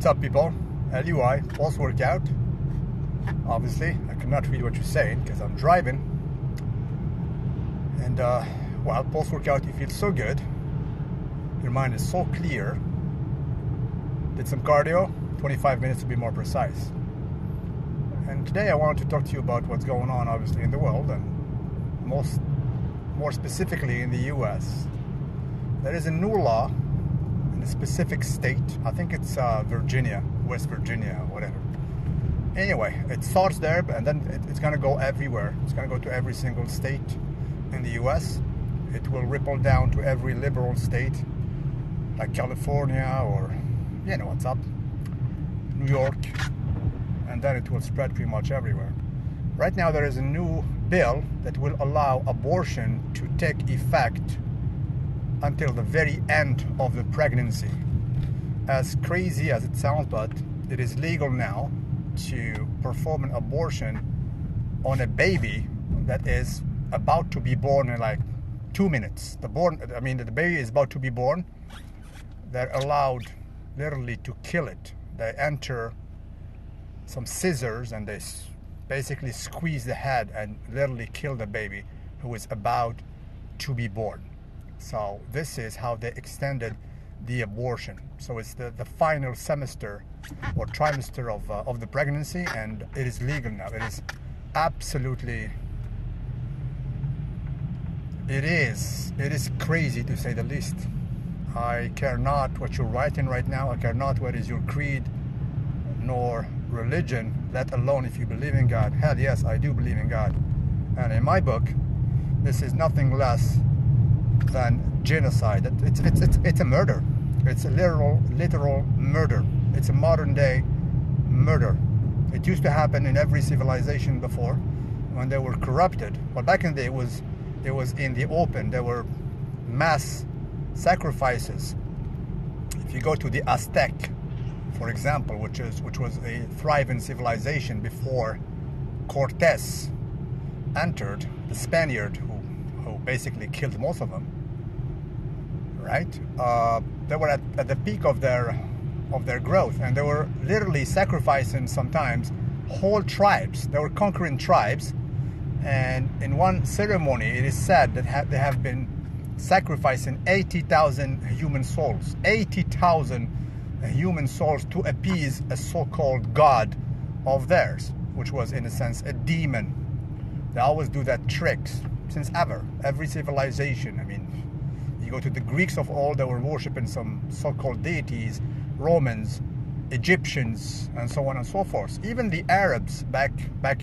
up, people? LUI, pulse workout. Obviously, I cannot read what you're saying because I'm driving. And, well, pulse workout, you feel so good. Your mind is so clear. Did some cardio, 25 minutes to be more precise. And today I wanted to talk to you about what's going on, obviously, in the world, and more specifically in the US. There is a new law in a specific state. I think it's Virginia, West Virginia, whatever. Anyway, it starts there, and then it's going to go everywhere. It's going to go to every single state in the US. It will ripple down to every liberal state, like California, or, you know what's up, New York, and then it will spread pretty much everywhere. Right now there is a new bill that will allow abortion to take effect until the very end of the pregnancy. As crazy as it sounds, but it is legal now to perform an abortion on a baby that is about to be born in like 2 minutes. The baby is about to be born. They're allowed literally to kill it. They enter some scissors and they basically squeeze the head and literally kill the baby who is about to be born. So this is how they extended the abortion. So it's the final semester or trimester of the pregnancy, and it is legal now. It is absolutely, it is crazy to say the least. I care not what you're writing right now. I care not what is your creed nor religion, let alone if you believe in God. Hell yes, I do believe in God. And in my book, this is nothing less than genocide. It's a murder. It's a literal murder. It's a modern day murder. It used to happen in every civilization before when they were corrupted. Well, back in the day it was in the open. There were mass sacrifices. If you go to the Aztec, for example, which was a thriving civilization before Cortés entered, the Spaniard who basically killed most of them, right? They were at the peak of their growth, and they were literally sacrificing sometimes whole tribes. They were conquering tribes, and in one ceremony it is said that they have been sacrificing 80,000 human souls. 80,000 human souls to appease a so-called god of theirs, which was in a sense a demon. They always do that tricks since every civilization. I mean, you go to the Greeks of old, they were worshipping some so-called deities, Romans, Egyptians, and so on and so forth. Even the Arabs back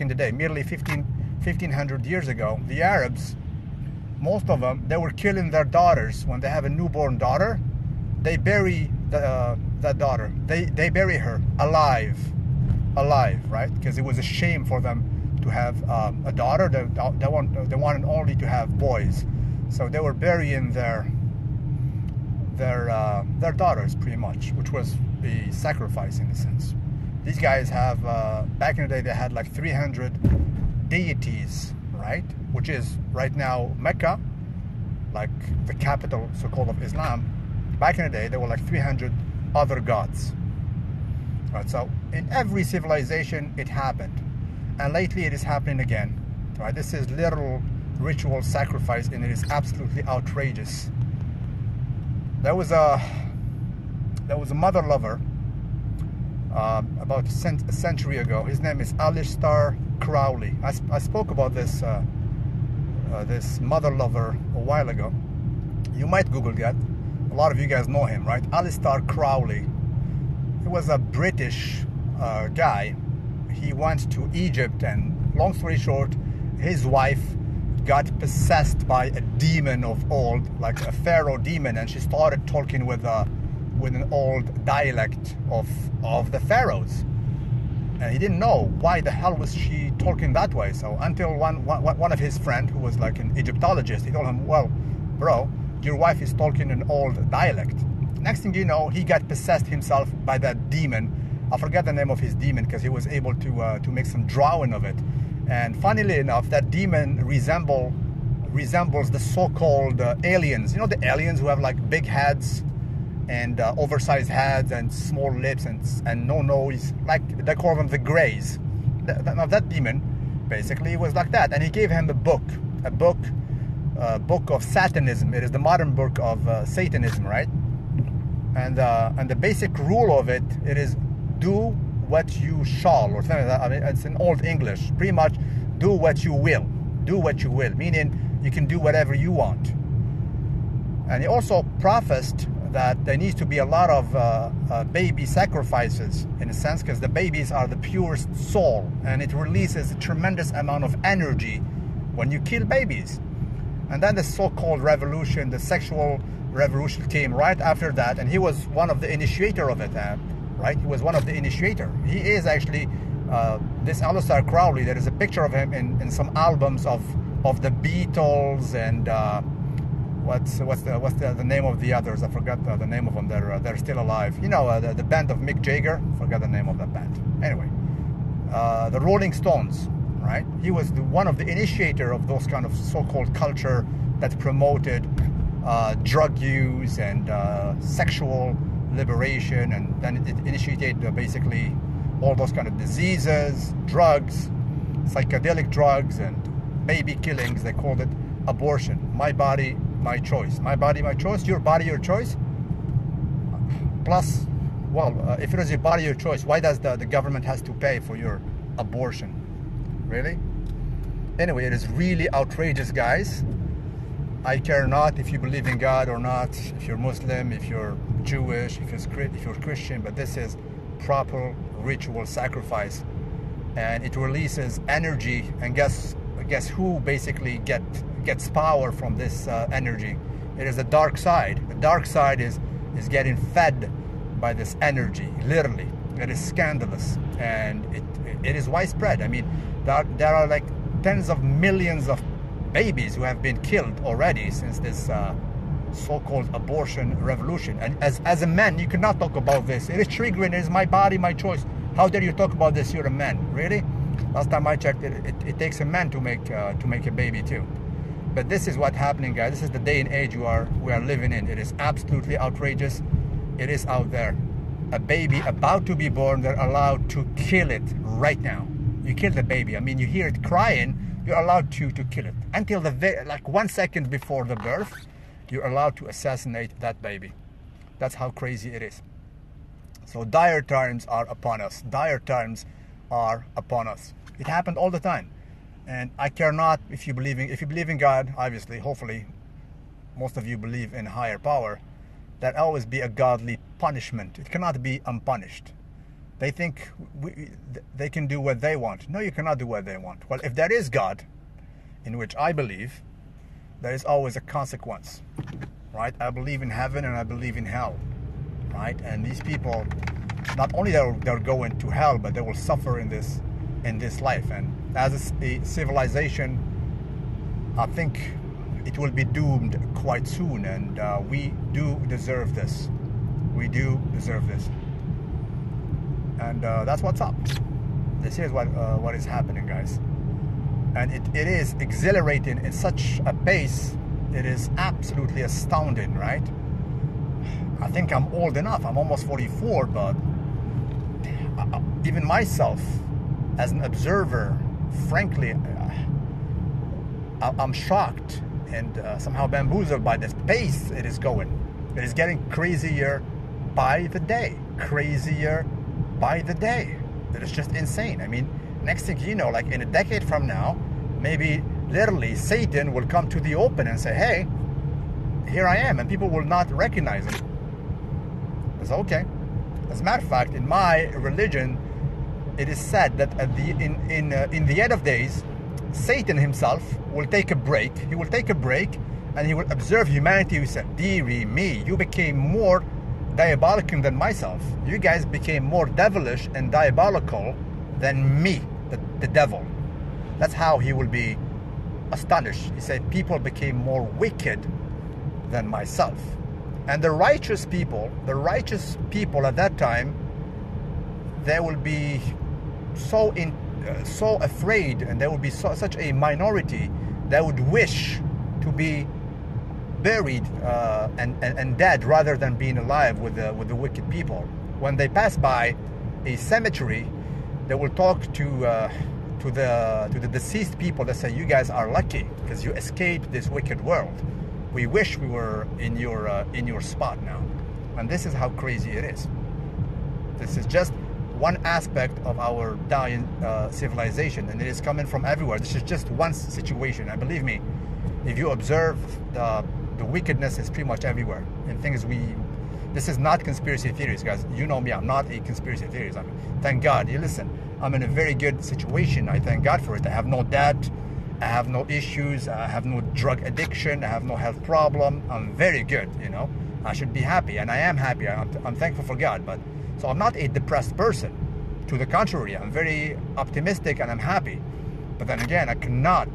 in the day, merely 1500 years ago, the Arabs, most of them, they were killing their daughters. When they have a newborn daughter, they bury that daughter. They bury her alive, right? Because it was a shame for them to have a daughter. They wanted only to have boys, so they were burying their daughters pretty much, which was a sacrifice in a sense. These guys have back in the day they had like 300 deities, right? Which is right now Mecca, like the capital so-called of Islam. Back in the day there were like 300 other gods, right? So in every civilization it happened, and lately it is happening again, right? This is literal ritual sacrifice, and it is absolutely outrageous. There was a mother lover about a century ago. His name is Aleister Crowley. I spoke about this this mother lover a while ago. You might Google that. A lot of you guys know him, right? Aleister Crowley. He was a British guy. He went to Egypt, and long story short, his wife got possessed by a demon of old, like a pharaoh demon, and she started talking with an old dialect of the pharaohs. And he didn't know why the hell was she talking that way. So until one of his friend, who was like an Egyptologist, he told him, well, bro, your wife is talking an old dialect. Next thing you know, he got possessed himself by that demon. I forget the name of his demon because he was able to make some drawing of it. And funnily enough, that demon resembles the so-called aliens. You know, the aliens who have like big heads and oversized heads and small lips and no nose, like they call them the Greys. That demon basically was like that, and he gave him a book of Satanism. It is the modern book of Satanism, right? And the basic rule of it is do what you shall, or something like that. I mean, it's in Old English, pretty much. Do what you will. Do what you will, meaning you can do whatever you want. And he also prophesied that there needs to be a lot of baby sacrifices, in a sense, because the babies are the purest soul, and it releases a tremendous amount of energy when you kill babies. And then the so-called revolution, the sexual revolution, came right after that, and he was one of the initiator of it, right? He was one of the initiator. He is actually this Aleister Crowley. There is a picture of him in some albums of the Beatles and what's the name of the others? I forgot the name of them. They're still alive. You know, the band of Mick Jagger. Forgot the name of that band. Anyway, the Rolling Stones. Right? He was one of the initiator of those kind of so-called culture that promoted drug use and sexual liberation, and then it initiated basically all those kind of diseases, drugs, psychedelic drugs, and baby killings. They called it abortion. My body, my choice. My body, my choice. Your body, your choice. Plus, well, if it is your body, your choice, why does the government has to pay for your abortion? Really? Anyway, it is really outrageous, guys. I care not if you believe in God or not, if you're Muslim, if you're Jewish, if you're Christian, but this is proper ritual sacrifice, and it releases energy. And guess who basically gets power from this energy? It is the dark side. The dark side is getting fed by this energy. Literally, it is scandalous, and it is widespread. I mean, there are like tens of millions of babies who have been killed already since this so-called abortion revolution. And as a man, you cannot talk about this. It is triggering. It is my body, my choice. How dare you talk about this? You're a man. Really? Last time I checked, it takes a man to make a baby too. But this is what's happening, guys. This is the day and age we are living in. It is absolutely outrageous. It is out there. A baby about to be born, they're allowed to kill it right now. You kill the baby. I mean, you hear it crying, you're allowed to kill it. Until like 1 second before the birth, you're allowed to assassinate that baby. That's how crazy it is. So dire times are upon us. Dire times are upon us. It happened all the time. And I care not if you believe in God, obviously, hopefully, most of you believe in higher power. That always be a godly punishment. It cannot be unpunished. They think they can do what they want. No, you cannot do what they want. Well, if there is God, in which I believe, there is always a consequence, right? I believe in heaven and I believe in hell, right? And these people, not only they're going to hell, but they will suffer in this life. And as a civilization, I think it will be doomed quite soon, and we do deserve this. We do deserve this. And that's what's up. This is what is happening, guys. And it is exhilarating in such a pace. It is absolutely astounding, right? I think I'm old enough. I'm almost 44, but even myself, as an observer, frankly, I'm shocked and somehow bamboozled by this pace it is going. It is getting crazier by the day. Crazier by the day. It is just insane. I mean, next thing you know, like in a decade from now, maybe literally Satan will come to the open and say, hey, here I am, and people will not recognize him. It's okay. As a matter of fact, in my religion, it is said that at in the end of days, Satan himself will take a break. He will take a break and he will observe humanity. He said, dearie me, you became more diabolical than myself. You guys became more devilish and diabolical than me, the devil. That's how he will be astonished. He said, people became more wicked than myself. And the righteous people at that time, they will be so afraid, and there will be such a minority that would wish to be buried and dead rather than being alive with the wicked people. When they pass by a cemetery, they will talk to the deceased people that say, you guys are lucky because you escaped this wicked world. We wish we were in your spot now. And this is how crazy it is. This is just one aspect of our dying civilization, and it is coming from everywhere. This is just one situation, and believe me, if you observe, the wickedness is pretty much everywhere. And things this is not conspiracy theories, guys. You know me, I'm not a conspiracy theorist. I mean, thank God. You listen, I'm in a very good situation. I thank God for it. I have no debt. I have no issues. I have no drug addiction. I have no health problem. I'm very good, you know. I should be happy, and I am happy. I'm thankful for God. But so I'm not a depressed person. To the contrary, I'm very optimistic and I'm happy. But then again, I cannot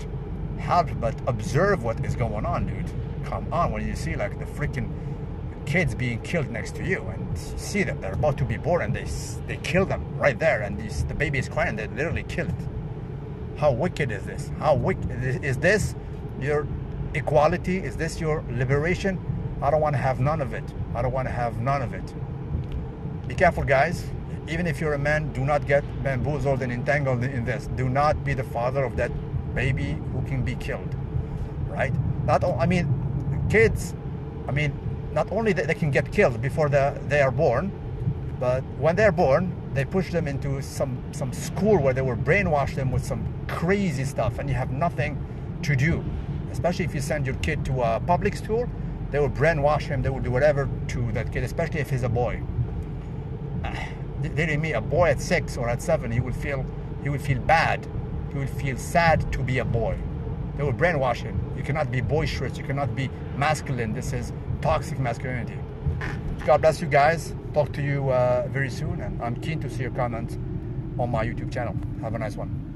help but observe what is going on, dude. Come on, when you see like the freaking kids being killed next to you, and you see them, they're about to be born, and they kill them right there, and the baby is crying, they literally kill it. How wicked is this? How wicked is this? Your equality? Is this your liberation? I don't want to have none of it. I don't want to have none of it. Be careful, guys. Even if you're a man, do not get bamboozled and entangled in this. Do not be the father of that baby who can be killed, right? I mean, kids, I mean, not only that they can get killed before they are born, but when they're born, they push them into some school where they will brainwash them with some crazy stuff, and you have nothing to do. Especially if you send your kid to a public school, they will brainwash him, they will do whatever to that kid, especially if he's a boy. Didn't me, a boy at 6 or at 7, he would feel bad. He would feel sad to be a boy. They will brainwash him. You cannot be boisterous. You cannot be masculine. This is toxic masculinity. God bless you guys. Talk to you very soon, and I'm keen to see your comments on my YouTube channel. Have a nice one.